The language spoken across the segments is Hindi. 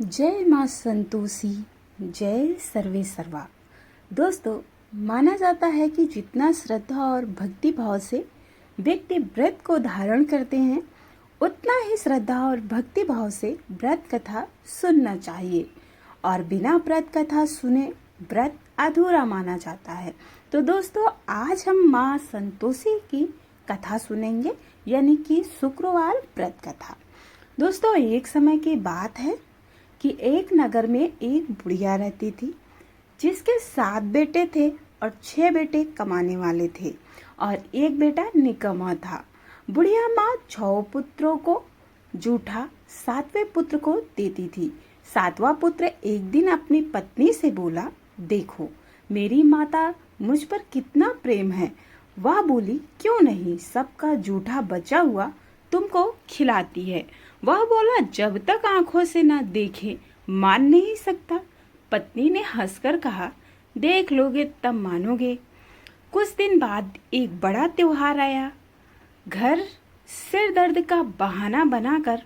जय माँ संतोषी, जय सर्वे सर्वा। दोस्तों, माना जाता है कि जितना श्रद्धा और भक्ति भाव से व्यक्ति व्रत को धारण करते हैं, उतना ही श्रद्धा और भक्ति भाव से व्रत कथा सुनना चाहिए और बिना व्रत कथा सुने व्रत अधूरा माना जाता है। तो दोस्तों, आज हम माँ संतोषी की कथा सुनेंगे, यानी कि शुक्रवार व्रत कथा। दोस्तों, एक समय की बात है कि एक नगर में एक बुढ़िया रहती थी, जिसके 7 बेटे थे और 6 बेटे कमाने वाले थे और एक बेटा निकम्मा था। बुढ़िया माँ 6 पुत्रों को जूठा 7वें पुत्र को देती थी। 7वां पुत्र एक दिन अपनी पत्नी से बोला, देखो मेरी माता मुझ पर कितना प्रेम है। वह बोली, क्यों नहीं, सबका जूठा बचा हुआ तुमको खिलाती है। वह बोला, जब तक आंखों से न देखे मान नहीं सकता। पत्नी ने हंसकर कहा, देख लोगे तब मानोगे। कुछ दिन बाद एक बड़ा त्योहार आया। घर सिर दर्द का बहाना बनाकर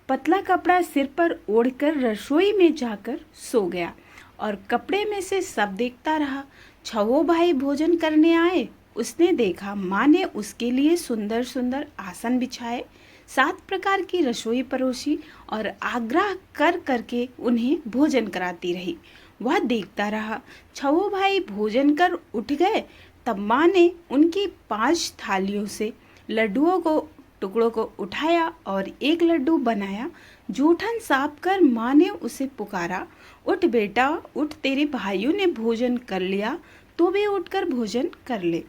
पतला कपड़ा सिर पर ओढ़कर रसोई में जाकर सो गया और कपड़े में से सब देखता रहा। 6 भाई भोजन करने आए। उसने देखा माँ ने उसके लिए सुंदर सुंदर आसन बिछाए, 7 प्रकार की रसोई परोसी और आग्रह कर करके उन्हें भोजन कराती रही। वह देखता रहा। 6 भाई भोजन कर उठ गए, तब माँ ने उनकी 5 थालियों से लड्डुओं को टुकड़ों को उठाया और एक लड्डू बनाया। जूठन साफ कर माँ ने उसे पुकारा, उठ बेटा उठ, तेरे भाइयों ने भोजन कर लिया, तू भी उठकर भोजन कर ले।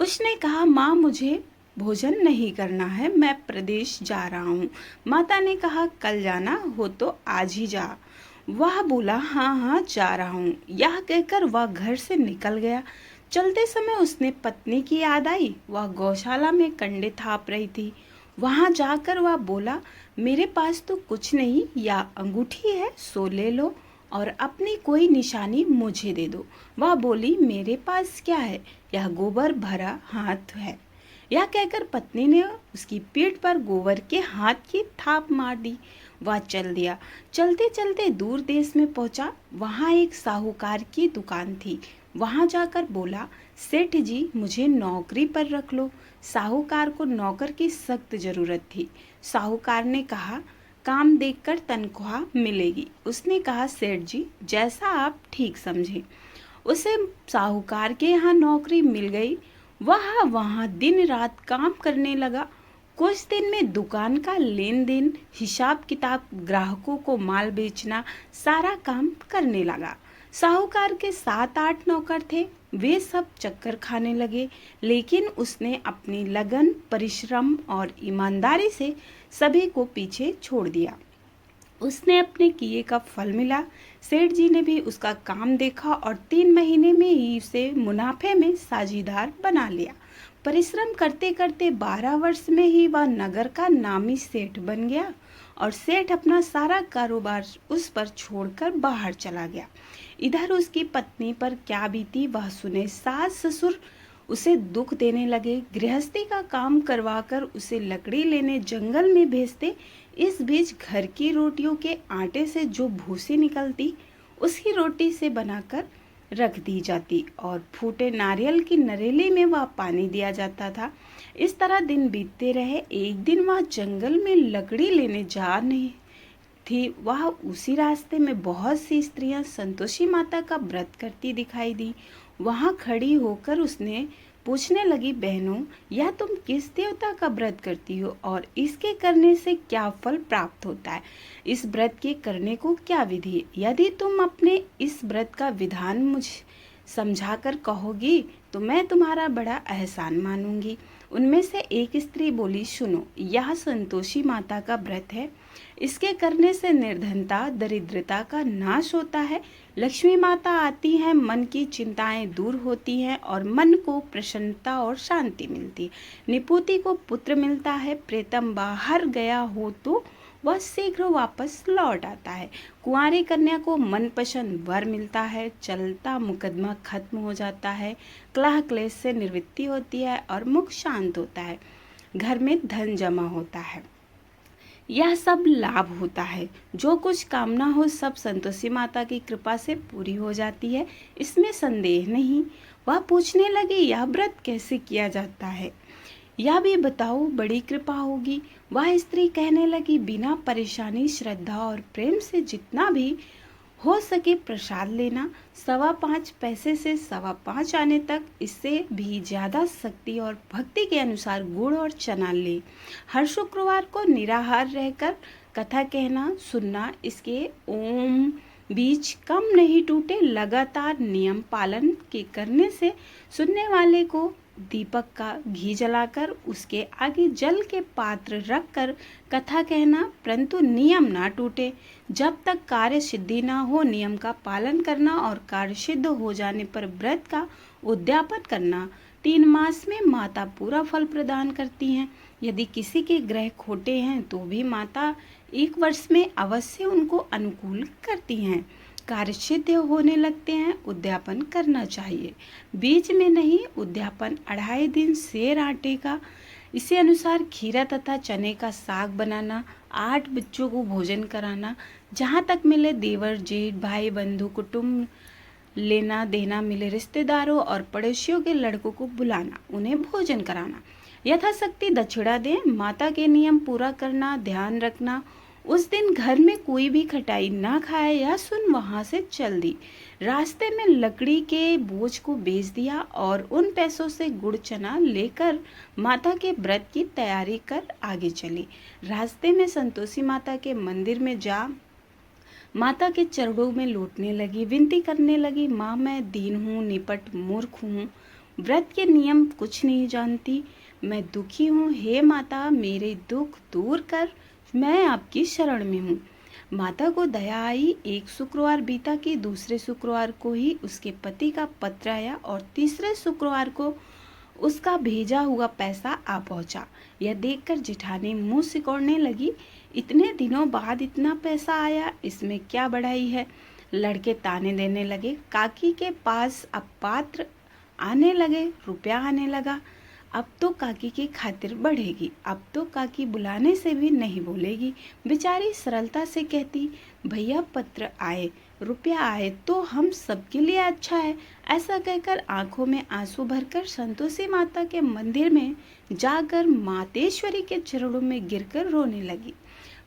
उसने कहा, माँ मुझे भोजन नहीं करना है, मैं प्रदेश जा रहा हूँ। माता ने कहा, कल जाना हो तो आज ही जा। वह बोला, हाँ हाँ जा रहा हूँ। यह कहकर वह घर से निकल गया। चलते समय उसने पत्नी की याद आई। वह गौशाला में कंडे थाप रही थी। वहां जाकर वह बोला, मेरे पास तो कुछ नहीं, या अंगूठी है सो ले लो और अपनी कोई निशानी मुझे दे दो। वह बोली, मेरे पास क्या है, यह गोबर भरा हाथ है। यह कहकर पत्नी ने उसकी पीठ पर गोबर के हाथ की थाप मार दी। वह चल दिया। चलते चलते दूर देश में पहुंचा। वहां एक साहूकार की दुकान थी। वहां जाकर बोला, सेठ जी मुझे नौकरी पर रख लो। साहूकार को नौकर की सख्त जरूरत थी। साहूकार ने कहा, काम देखकर तनख्वाह मिलेगी। उसने कहा, सेठ जी जैसा आप ठीक समझे। उसे साहूकार के यहाँ नौकरी मिल गई। वह वहाँ दिन रात काम करने लगा। कुछ दिन में दुकान का लेन देन, हिसाब किताब, ग्राहकों को माल बेचना, सारा काम करने लगा। साहूकार के 7-8 नौकर थे। वे सब चक्कर खाने लगे, लेकिन उसने अपनी लगन, परिश्रम और ईमानदारी से सभी को पीछे छोड़ दिया। उसने अपने किए का फल मिला। सेठ जी ने भी उसका काम देखा और 3 महीने में ही उसे मुनाफे में साझीदार बना लिया। परिश्रम करते करते 12 वर्ष में ही वह नगर का नामी सेठ बन गया और सेठ अपना सारा कारोबार उस पर छोड़कर बाहर चला गया। इधर उसकी पत्नी पर क्या बीती वह सुने। सास ससुर उसे दुख देने लगे। गृहस्थी का काम करवाकर उसे लकड़ी लेने जंगल में भेजते। इस बीच घर की रोटियों के आटे से जो भूसी निकलती, उसकी रोटी से बनाकर रख दी जाती और फूटे नारियल की नरेली में वह पानी दिया जाता था। इस तरह दिन बीतते रहे। एक दिन वह जंगल में लकड़ी लेने जा रही थी। वह उसी रास्ते में बहुत सी स्त्रियां संतोषी माता का व्रत करती दिखाई दी। वहां खड़ी होकर उसने पूछने लगी, बहनों यह तुम किस देवता का व्रत करती हो और इसके करने से क्या फल प्राप्त होता है? इस व्रत के करने को क्या विधि है? यदि तुम अपने इस व्रत का विधान मुझे समझाकर कहोगी तो मैं तुम्हारा बड़ा एहसान मानूंगी। उनमें से एक स्त्री बोली, सुनो, यह संतोषी माता का व्रत है। इसके करने से निर्धनता, दरिद्रता का नाश होता है। लक्ष्मी माता आती हैं, मन की चिंताएं दूर होती हैं और मन को प्रसन्नता और शांति मिलती है। निपुति को पुत्र मिलता है। प्रेतम बाहर गया हो तो वह शीघ्र वापस लौट आता है। कुंवारी कन्या को मनपसंद वर मिलता है। चलता मुकदमा खत्म हो जाता है। कलह क्लेश से निवृत्ति होती है और मुख शांत होता है। घर में धन जमा होता है। यह सब लाभ होता है। जो कुछ कामना हो सब संतोषी माता की कृपा से पूरी हो जाती है, इसमें संदेह नहीं। वह पूछने लगी, यह व्रत कैसे किया जाता है, यह भी बताओ, बड़ी कृपा होगी। वह स्त्री कहने लगी, बिना परेशानी, श्रद्धा और प्रेम से जितना भी हो सके प्रसाद लेना। 5.25 पैसे से 5.25 आने तक, इससे भी ज्यादा शक्ति और भक्ति के अनुसार गुड़ और चना ले। हर शुक्रवार को निराहार रहकर कथा कहना सुनना, इसके ओम बीज कम नहीं टूटे। लगातार नियम पालन के करने से सुनने वाले को दीपक का घी जलाकर उसके आगे जल के पात्र रखकर कथा कहना, परंतु नियम ना टूटे। जब तक कार्य सिद्धि ना हो नियम का पालन करना और कार्य सिद्ध हो जाने पर व्रत का उद्यापन करना। 3 मास में माता पूरा फल प्रदान करती हैं। यदि किसी के ग्रह खोटे हैं तो भी माता 1 वर्ष में अवश्य उनको अनुकूल करती हैं। कार्य सिद्ध होने लगते हैं, उद्यापन करना चाहिए, बीच में नहीं। उद्यापन 2.5 दिन सेर आटे का, इसी अनुसार खीरा तथा चने का साग बनाना, 8 बच्चों को भोजन कराना, जहाँ तक मिले देवर जेठ भाई बंधु कुटुंब लेना देना मिले रिश्तेदारों और पड़ोसियों के लड़कों को बुलाना, उन्हें भोजन कराना, यथाशक्ति दक्षिणा दें। माता के नियम पूरा करना, ध्यान रखना। उस दिन घर में कोई भी खटाई ना खाए, या सुन वहां से चल दी। रास्ते में लकड़ी के बोझ को बेच दिया और उन पैसों से गुड़ चना लेकर माता के व्रत की तैयारी कर आगे चली। रास्ते में संतोषी माता के मंदिर में जा माता के चरणों में लौटने लगी, विनती करने लगी, माँ मैं दीन हूँ, निपट मूर्ख हूँ, व्रत के नियम कुछ नहीं जानती, मैं दुखी हूँ, हे माता मेरे दुख दूर कर, मैं आपकी शरण में हूँ। माता को दया आई। एक शुक्रवार बीता कि दूसरे शुक्रवार को ही उसके पति का पत्र आया और तीसरे शुक्रवार को उसका भेजा हुआ पैसा आ पहुंचा। यह देखकर जेठानी मुंह सिकोड़ने लगी, इतने दिनों बाद इतना पैसा आया, इसमें क्या बढ़ाई है। लड़के ताने देने लगे। काकी के पास अब पात्र आने लगे, रुपया आने लगा। अब तो काकी की खातिर बढ़ेगी, अब तो काकी बुलाने से भी नहीं बोलेगी। बेचारी सरलता से कहती, भैया पत्र आए, रुपया आए तो हम सबके लिए अच्छा है। ऐसा कहकर आंखों में आंसू भरकर संतोषी माता के मंदिर में जाकर मातेश्वरी के चरणों में गिरकर रोने लगी।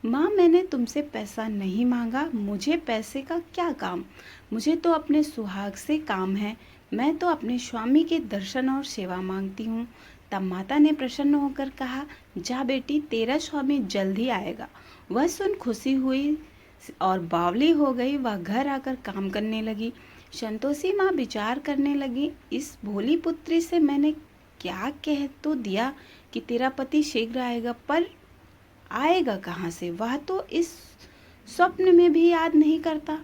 माँ मैंने तुमसे पैसा नहीं मांगा, मुझे पैसे का क्या काम, मुझे तो अपने सुहाग से काम है, मैं तो अपने स्वामी के दर्शन और सेवा मांगती हूँ। तब माता ने प्रसन्न होकर कहा, जा बेटी तेरा स्वामी जल्द ही आएगा। वह सुन खुशी हुई और बावली हो गई। वह घर आकर काम करने लगी। संतोषी माँ विचार करने लगी, इस भोली पुत्री से मैंने क्या कह तो दिया कि तेरा पति शीघ्र आएगा, पर आएगा कहाँ से, वह तो इस स्वप्न में भी याद नहीं करता।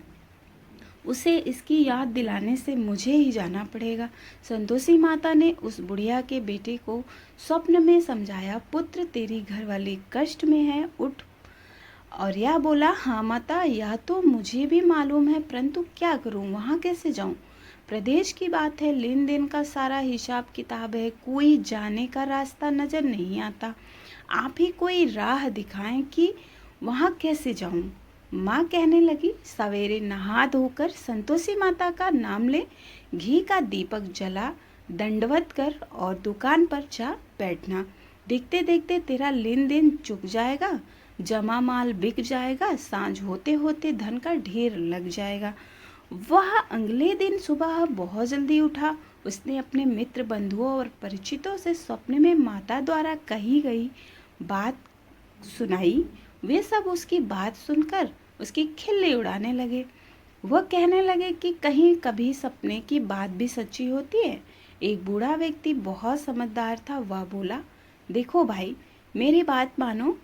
उसे इसकी याद दिलाने से मुझे ही जाना पड़ेगा। संतोषी माता ने उस बुढ़िया के बेटे को स्वप्न में समझाया, पुत्र तेरी घरवाली कष्ट में है, उठ। और यह बोला, हाँ माता यह तो मुझे भी मालूम है, परंतु क्या करूं, वहां कैसे जाऊं। प्रदेश की बात है, लेन देन का सारा हिसाब किताब है, कोई जाने का रास्ता नजर नहीं आता। आप ही कोई राह दिखाएं कि वहां कैसे जाऊं। माँ कहने लगी, सवेरे नहा धोकर संतोषी माता का नाम ले, घी का दीपक जला, दंडवत कर और दुकान पर जा बैठना। देखते देखते तेरा लेन देन चुक जाएगा, जमा माल बिक जाएगा, सांझ होते होते धन का ढेर लग जाएगा। वह अगले दिन सुबह बहुत जल्दी उठा। उसने अपने मित्र बंधुओं और परिचितों से स्वप्न में माता द्वारा कही गई बात सुनाई। वे सब उसकी बात सुनकर उसकी खिल्ली उड़ाने लगे। वह कहने लगे कि कहीं कभी सपने की बात भी सच्ची होती है। एक बूढ़ा व्यक्ति बहुत समझदार था। वह बोला, देखो भाई मेरी बात मानो,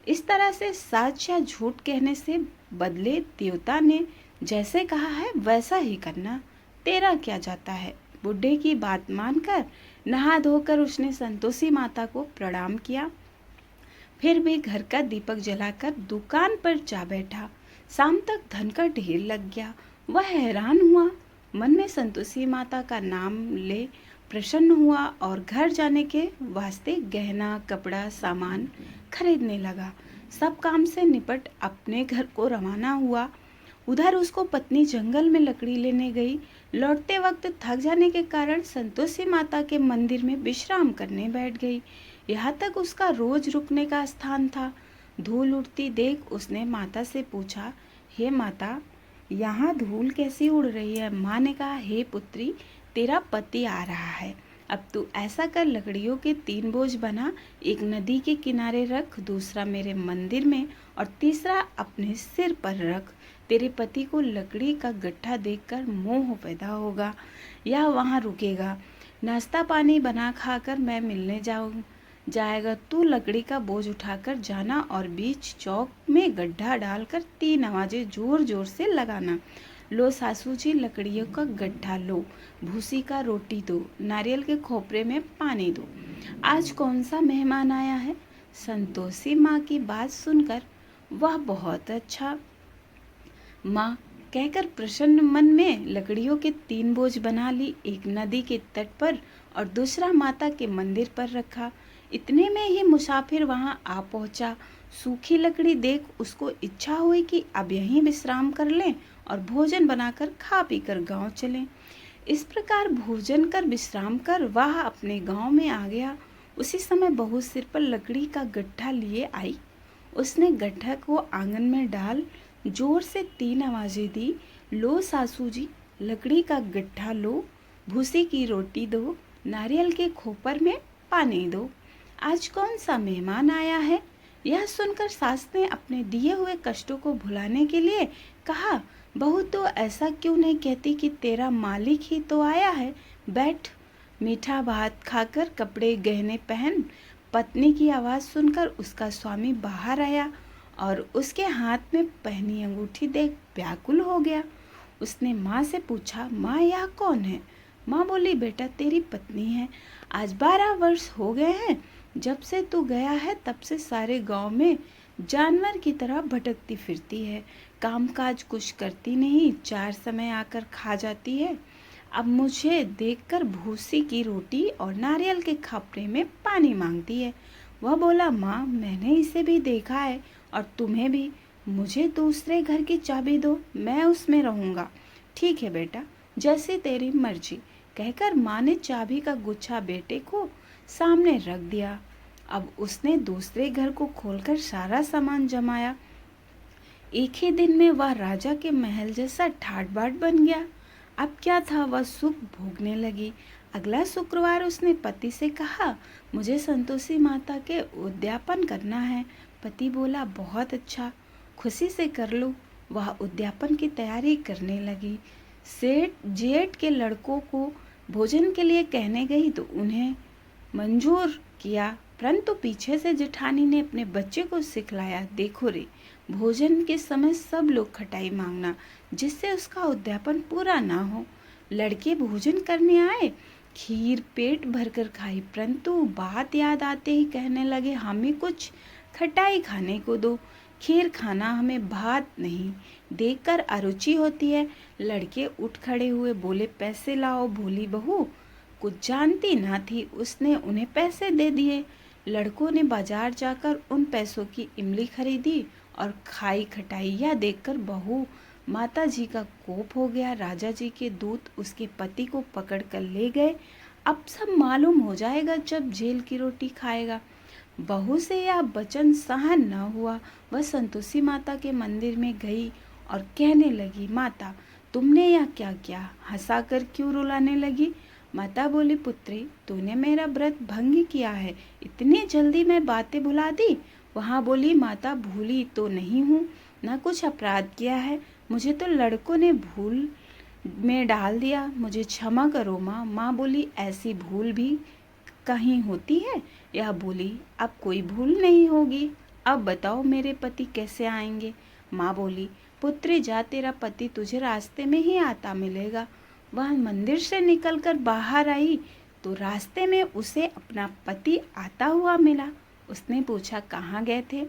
इस तरह से सच या झूठ कहने से बदले देवता ने जैसे कहा है वैसा ही करना, तेरा क्या जाता है। बुढ़े की बात मानकर नहा धोकर उसने संतोषी माता को प्रणाम किया। फिर भी घर का दीपक जलाकर दुकान पर जा बैठा। शाम तक धन का ढेर लग गया। वह हैरान हुआ, मन में संतोषी माता का नाम ले प्रसन्न हुआ और घर जाने के वास्ते गहना कपड़ा सामान खरीदने लगा। सब काम से निपट अपने घर को रवाना हुआ। उधर उसको पत्नी जंगल में लकड़ी लेने गई। लौटते वक्त थक जाने के कारण संतोषी माता के मंदिर में विश्राम करने बैठ गई। यहाँ तक उसका रोज रुकने का स्थान था। धूल उड़ती देख उसने माता से पूछा, हे माता, यहाँ धूल कैसी उड़ रही है? माँ ने कहा, हे पुत्री, तेरा पति आ रहा है। अब तू ऐसा कर, लकड़ियों के 3 बोझ बना, एक नदी के किनारे रख, दूसरा मेरे मंदिर में और तीसरा अपने सिर पर रख। तेरे पति को लकड़ी का गट्ठा देखकर मोह पैदा होगा या वहाँ रुकेगा। नाश्ता पानी बना खाकर मैं मिलने जाएगा। तू लकड़ी का बोझ उठाकर जाना और बीच चौक में गड्ढा डालकर 3 आवाजें जोर जोर से लगाना। लो सासू जी, लकड़ियों का गड्ढा लो, भूसी का रोटी दो, नारियल के खोपरे में पानी दो। आज कौन सा मेहमान आया है? संतोषी माँ की बात सुनकर वह बहुत अच्छा माँ कहकर प्रसन्न मन में लकड़ियों के 3 बोझ बना ली। एक नदी के तट पर और दूसरा माता के मंदिर पर रखा। इतने में ही मुसाफिर वहाँ आ पहुँचा। सूखी लकड़ी देख उसको इच्छा हुई कि अब यहीं विश्राम कर लें और भोजन बनाकर खा पी कर गाँव चलें। इस प्रकार भोजन कर विश्राम कर वह अपने गांव में आ गया। उसी समय बहू सिर पर लकड़ी का गट्ठा लिए आई। उसने गट्ठा को आंगन में डाल जोर से 3 आवाजें दी, लो सासू जी, लकड़ी का गट्ठा लो, भूसी की रोटी दो, नारियल के खोपर में पानी दो। आज कौन सा मेहमान आया है? यह सुनकर सास ने अपने दिए हुए कष्टों को भुलाने के लिए कहा, बहू तो ऐसा क्यों नहीं कहती कि तेरा मालिक ही तो आया है। बैठ, मीठा भात खाकर कपड़े गहने पहन। पत्नी की आवाज़ सुनकर उसका स्वामी बाहर आया और उसके हाथ में पहनी अंगूठी देख व्याकुल हो गया। उसने माँ से पूछा, माँ यह कौन है? माँ बोली, बेटा तेरी पत्नी है। आज 12 वर्ष हो गए हैं जब से तू गया है, तब से सारे गांव में जानवर की तरह भटकती फिरती है। कामकाज कुछ करती नहीं, 4 समय आकर खा जाती है। अब मुझे देखकर भूसी की रोटी और नारियल के खपरे में पानी मांगती है। वह बोला, माँ मैंने इसे भी देखा है और तुम्हें भी। मुझे दूसरे घर की चाबी दो, मैं उसमें रहूँगा। ठीक है बेटा, जैसी तेरी मर्जी, कहकर माँ ने चाबी का गुच्छा बेटे को सामने रख दिया। अब उसने दूसरे घर को खोलकर सारा सामान जमाया। एक ही दिन में वह राजा के महल जैसा ठाट बाट बन गया। अब क्या था, वह सुख भोगने लगी। अगला शुक्रवार उसने पति से कहा, मुझे संतोषी माता के उद्यापन करना है। पति बोला, बहुत अच्छा, खुशी से कर लो। वह उद्यापन की तैयारी करने लगी। सेठ जेठ के लड़कों को भोजन के लिए कहने गई तो उन्हें मंजूर किया, परंतु पीछे से जेठानी ने अपने बच्चे को सिखलाया, देखो रे, भोजन के समय सब लोग खटाई मांगना, जिससे उसका उद्यापन पूरा ना हो। लड़के भोजन करने आए, खीर पेट भरकर खाई, परंतु बात याद आते ही कहने लगे, हमें कुछ खटाई खाने को दो, खीर खाना हमें भात नहीं, देखकर अरुचि होती है। लड़के उठ खड़े हुए, बोले, पैसे लाओ। भोली बहू कुछ जानती ना थी, उसने उन्हें पैसे दे दिए। लड़कों ने बाजार जाकर उन पैसों की इमली खरीदी और खाई खटाई। यह देखकर बहू माता जी का कोप हो गया। राजा जी के दूत उसके पति को पकड़ कर ले गए। अब सब मालूम हो जाएगा जब जेल की रोटी खाएगा। बहू से यह वचन सहन न हुआ। वह संतोषी माता के मंदिर में गई और कहने लगी, माता तुमने यह क्या किया? हंसाकर क्यों रुलाने लगी? माता बोली, पुत्री तूने मेरा व्रत भंग किया है, इतनी जल्दी मैं बातें भुला दी। वहाँ बोली, माता भूली तो नहीं हूँ, न कुछ अपराध किया है, मुझे तो लड़कों ने भूल में डाल दिया, मुझे क्षमा करो माँ। माँ बोली, ऐसी भूल भी कहीं होती है? यह बोली, अब कोई भूल नहीं होगी। अब बताओ मेरे पति कैसे आएंगे? माँ बोली, पुत्री जा, तेरा पति तुझे रास्ते में ही आता मिलेगा। वह मंदिर से निकलकर बाहर आई तो रास्ते में उसे अपना पति आता हुआ मिला। उसने पूछा, कहाँ गए थे?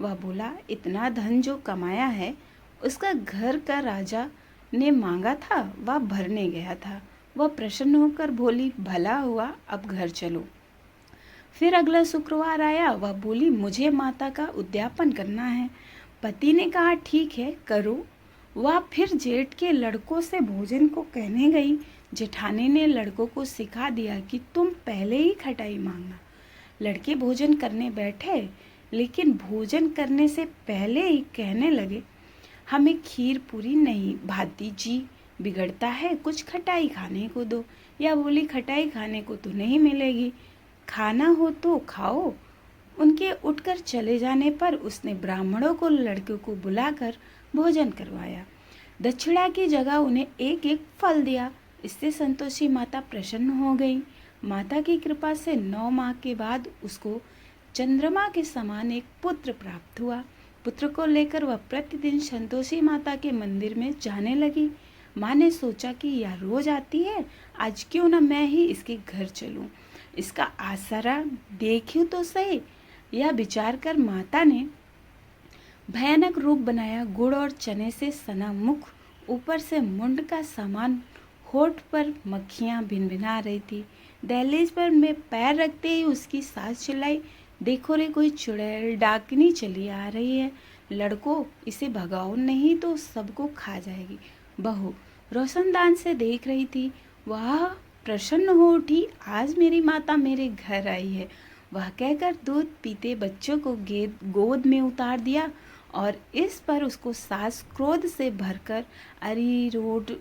वह बोला, इतना धन जो कमाया है उसका घर का राजा ने मांगा था, वह भरने गया था। वह प्रसन्न होकर बोली, भला हुआ, अब घर चलो। फिर अगला शुक्रवार आया, वह बोली मुझे माता का उद्यापन करना है। पति ने कहा ठीक है करो। वह फिर जेठ के लड़कों से भोजन को कहने गई। जेठानी ने लड़कों को सिखा दिया कि तुम पहले ही खटाई मांगना। लड़के भोजन करने बैठे, लेकिन भोजन करने से पहले ही कहने लगे हमें खीर पूरी नहीं भाती जी, बिगड़ता है, कुछ खटाई खाने को दो। या बोली खटाई खाने को तो नहीं मिलेगी, खाना हो तो खाओ। उनके उठकर चले जाने पर उसने ब्राह्मणों को लड़कों को बुलाकर भोजन करवाया। दक्षिणा की जगह उन्हें एक एक फल दिया। इससे संतोषी माता प्रसन्न हो गई। माता की कृपा से 9 माह के बाद उसको चंद्रमा के समान एक पुत्र प्राप्त हुआ। पुत्र को लेकर वह प्रतिदिन संतोषी माता के मंदिर में जाने लगी। माँ ने सोचा कि यह रोज आती है, आज क्यों न मैं ही इसके घर चलूं, इसका आसरा देखूं तो सही। यह विचार कर माता ने भयानक रूप बनाया। गुड़ और चने से सना मुख, ऊपर से मुंड का सामान, होठ पर मक्खियां भिनभिना रही थी। दहलीज पर मैं पैर रखते ही उसकी सास चिल्लाई देखो रे कोई चुड़ैल डाकनी चली आ रही है, लड़को इसे भगाओ नहीं तो सबको खा जाएगी। बहू रोशनदान से देख रही थी। वह प्रसन्न हो उठी, आज मेरी माता मेरे घर आई है। वह कहकर दूध पीते बच्चों को गोद में उतार दिया और इस पर उसको सास क्रोध से भरकर अरी रोड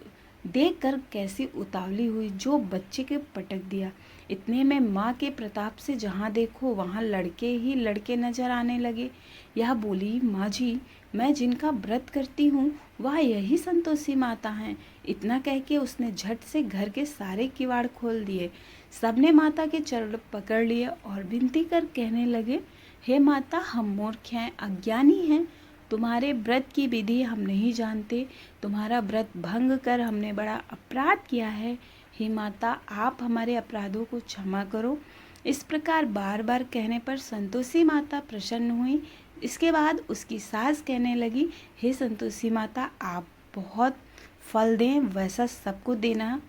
देखकर कैसी उतावली हुई, जो बच्चे के पटक दिया। इतने में माँ के प्रताप से जहाँ देखो वहाँ लड़के ही लड़के नजर आने लगे। यह बोली माँ जी, मैं जिनका व्रत करती हूँ वह यही संतोषी माता हैं। इतना कह के उसने झट से घर के सारे किवाड़ खोल दिए। सबने माता के चरण पकड़ लिए और विनती कर कहने लगे हे माता, हम मूर्ख हैं, अज्ञानी हैं, तुम्हारे व्रत की विधि हम नहीं जानते, तुम्हारा व्रत भंग कर हमने बड़ा अपराध किया है। हे माता, आप हमारे अपराधों को क्षमा करो। इस प्रकार बार बार कहने पर संतोषी माता प्रसन्न हुई। इसके बाद उसकी सास कहने लगी हे संतोषी माता, आप बहुत फल दें, वैसा सबको देना